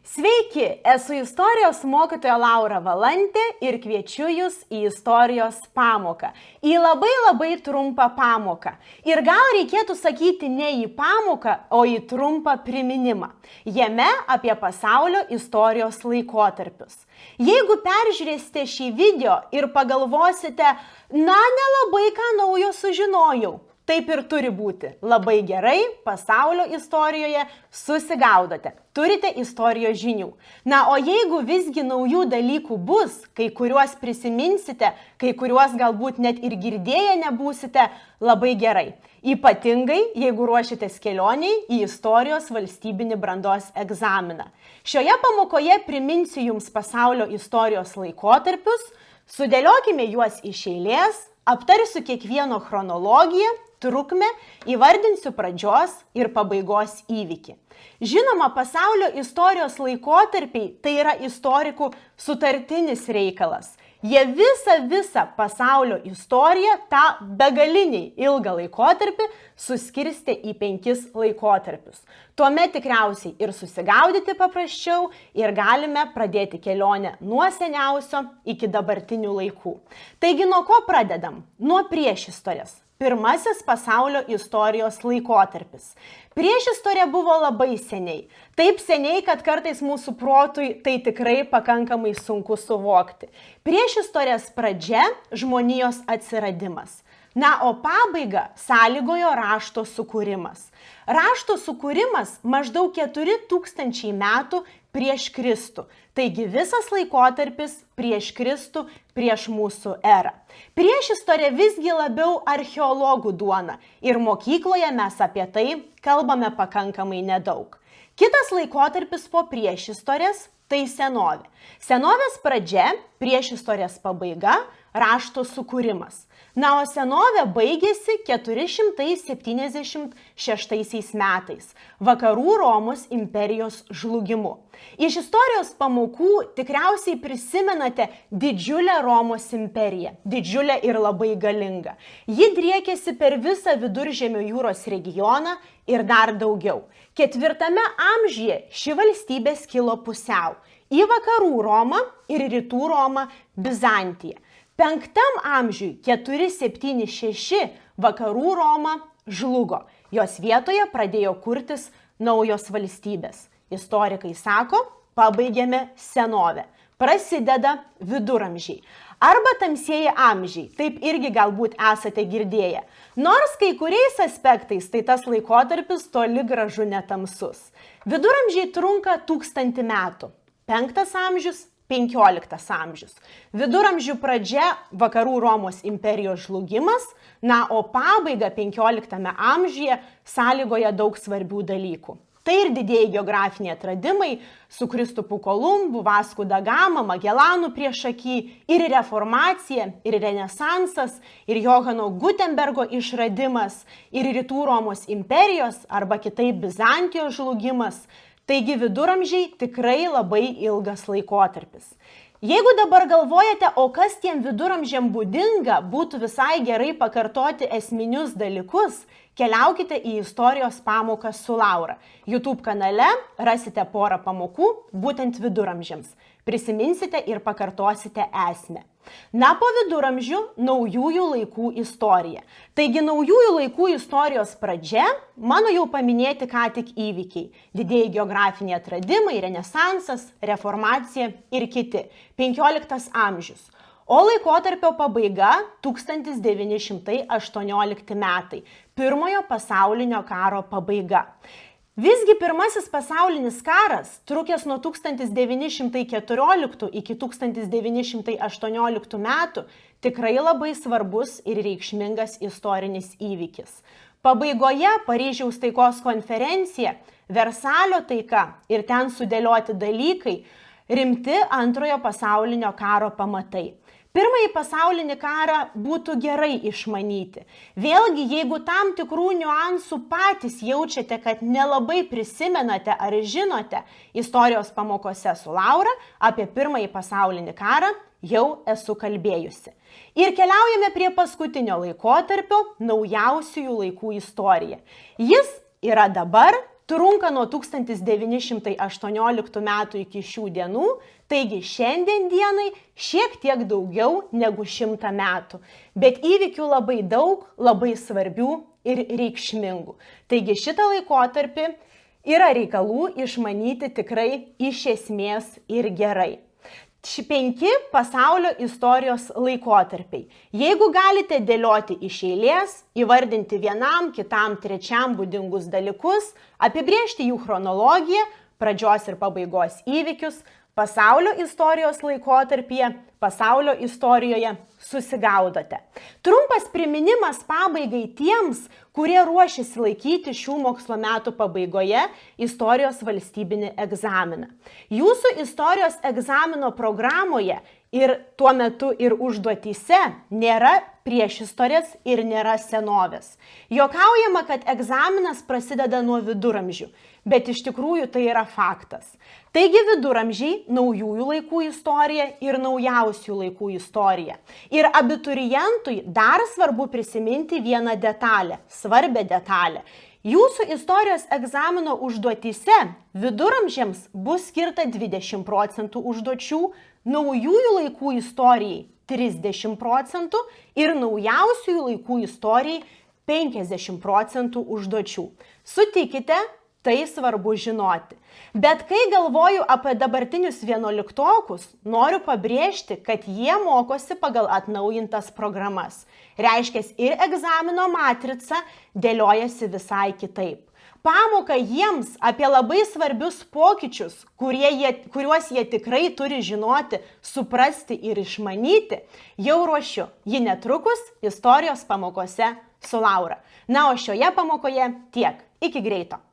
Sveiki, esu istorijos mokytoja Laura Valantė ir kviečiu Jūs į istorijos pamoką. Į labai trumpą pamoką. Ir gal reikėtų sakyti ne į pamoką, o į trumpą priminimą. Jame apie pasaulio istorijos laikotarpius. Jeigu peržiūrėsite šį video ir pagalvosite, nelabai ką naujo sužinojau. Taip ir turi būti. Labai gerai pasaulio istorijoje susigaudote. Turite istorijos žinių. O jeigu visgi naujų dalykų bus, kai kuriuos prisiminsite, kai kuriuos galbūt net ir girdėję nebūsite, labai gerai. Ypatingai, jeigu ruošiatės kelioniai į istorijos valstybinį brandos egzaminą. Šioje pamokoje priminsiu Jums pasaulio istorijos laikotarpius, sudėliokime juos iš eilės, aptarsiu kiekvieno chronologiją, trukmę, įvardinsiu pradžios ir pabaigos įvykį. Žinoma, pasaulio istorijos laikotarpiai tai yra istorikų sutartinis reikalas. Jie visą pasaulio istoriją, tą begalinį ilgą laikotarpį, suskirstė į 5 laikotarpius. Tuomet tikriausiai ir susigaudyti paprasčiau ir galime pradėti kelionę nuo seniausio iki dabartinių laikų. Taigi nuo ko pradedam? Nuo priešistorės. Pirmasis pasaulio istorijos laikotarpis. Priešistorė buvo labai seniai. Taip seniai, kad kartais mūsų protui tai tikrai pakankamai sunku suvokti. Priešistorės pradžia – žmonijos atsiradimas. O pabaigą sąlygojo rašto sukūrimas. Rašto sukūrimas maždaug 4000 metų prieš Kristų. Taigi visas laikotarpis prieš Kristų, prieš mūsų erą. Priešistorė visgi labiau archeologų duona ir mokykloje mes apie tai kalbame pakankamai nedaug. Kitas laikotarpis po priešistorės – tai senovė. Senovės pradžia, priešistorės pabaiga, rašto sukūrimas. O senovė baigėsi 476 metais, vakarų Romos imperijos žlugimu. Iš istorijos pamokų tikriausiai prisimenate didžiulę Romos imperiją, didžiulę ir labai galingą. Ji driekėsi per visą Viduržemio jūros regioną ir dar daugiau. 4 amžiuje ši valstybė skilo pusiau į vakarų Romą ir rytų Romą Bizantiją. 5 amžiui 476 vakarų Roma žlugo. Jos vietoje pradėjo kurtis naujos valstybės. Istorikai sako, pabaigėme senovę. Prasideda viduramžiai. Arba tamsieji amžiai, taip irgi galbūt esate girdėję. Nors kai kuriais aspektais tai tas laikotarpis toli gražu netamsus. Viduramžiai trunka 1000 metų. 5 amžius, 15 amžius. Viduramžių pradžia vakarų Romos imperijos žlugimas, o pabaiga 15 amžiuje sąlygoja daug svarbių dalykų. Tai ir didieji geografiniai atradimai su Kristupu Kolumbu, Vasku da Gama, Magelanu priešaky, ir reformacija, ir renesansas, ir Johano Gutenbergo išradimas, ir rytų Romos imperijos arba kitaip Bizantijos žlugimas. Taigi viduramžiai tikrai labai ilgas laikotarpis. Jeigu dabar galvojate, o kas tiem viduramžiam būdinga, būtų visai gerai pakartoti esminius dalykus, keliaukite į istorijos pamoką su Laura. YouTube kanale rasite porą pamokų būtent viduramžiams. Prisiminsite ir pakartosite esmę. Po viduramžių naujųjų laikų istorija. Taigi naujųjų laikų istorijos pradžia, mano jau paminėti ką tik įvykiai. Didieji geografiniai atradimai, renesansas, reformacija ir kiti. 15 amžius. O laikotarpio pabaiga 1918 metai. Pirmojo pasaulinio karo pabaiga. Visgi pirmasis pasaulinis karas, trukęs nuo 1914 iki 1918 metų, tikrai labai svarbus ir reikšmingas istorinis įvykis. Pabaigoje Paryžiaus taikos konferencija, Versalio taika ir ten sudėlioti dalykai, rimti antrojo pasaulinio karo pamatai. Pirmąjį pasaulinį karą būtų gerai išmanyti. Vėlgi, jeigu tam tikrų niuansų patys jaučiate, kad nelabai prisimenate ar žinote istorijos pamokose su Laura, apie Pirmąjį pasaulinį karą jau esu kalbėjusi. Ir keliaujame prie paskutinio laikotarpio, naujausiųjų laikų istorija. Jis yra dabar trunka nuo 1918 metų iki šių dienų, taigi šiandien dienai šiek tiek daugiau negu 100 metų. Bet įvykių labai daug, labai svarbių ir reikšmingų. Taigi šitą laikotarpį yra reikalų išmanyti tikrai iš esmės ir gerai. 5 pasaulio istorijos laikotarpiai. Jeigu galite dėlioti iš eilės, įvardinti vienam, kitam, trečiam būdingus dalykus, apibrėžti jų chronologiją, pradžios ir pabaigos įvykius, pasaulio istorijos laikotarpyje, pasaulio istorijoje susigaudote. Trumpas priminimas pabaigai tiems, kurie ruošiasi laikyti šių mokslo metų pabaigoje istorijos valstybinį egzaminą. Jūsų istorijos egzamino programoje ir tuo metu ir užduotyse nėra priešistorės ir nėra senovės. Juokaujama, kad egzaminas prasideda nuo viduramžių, bet iš tikrųjų tai yra faktas. Taigi viduramžiai, naujųjų laikų istorija ir naujausių laikų istorija. Ir abiturientui dar svarbu prisiminti vieną detalę, svarbią detalę. Jūsų istorijos egzamino užduotyse viduramžiams bus skirta 20% užduočių, naujųjų laikų istorijai 30% ir naujausiųjų laikų istorijai 50% užduočių. Sutikite, tai svarbu žinoti. Bet kai galvoju apie dabartinius 11-okus, noriu pabrėžti, kad jie mokosi pagal atnaujintas programas. Reiškia, ir egzamino matrica dėliojasi visai kitaip. Pamoką jiems apie labai svarbius pokyčius, kuriuos jie tikrai turi žinoti, suprasti ir išmanyti, jau ruošiu. Ji netrukus istorijos pamokose su Laura. Na, o šioje pamokoje tiek. Iki greito.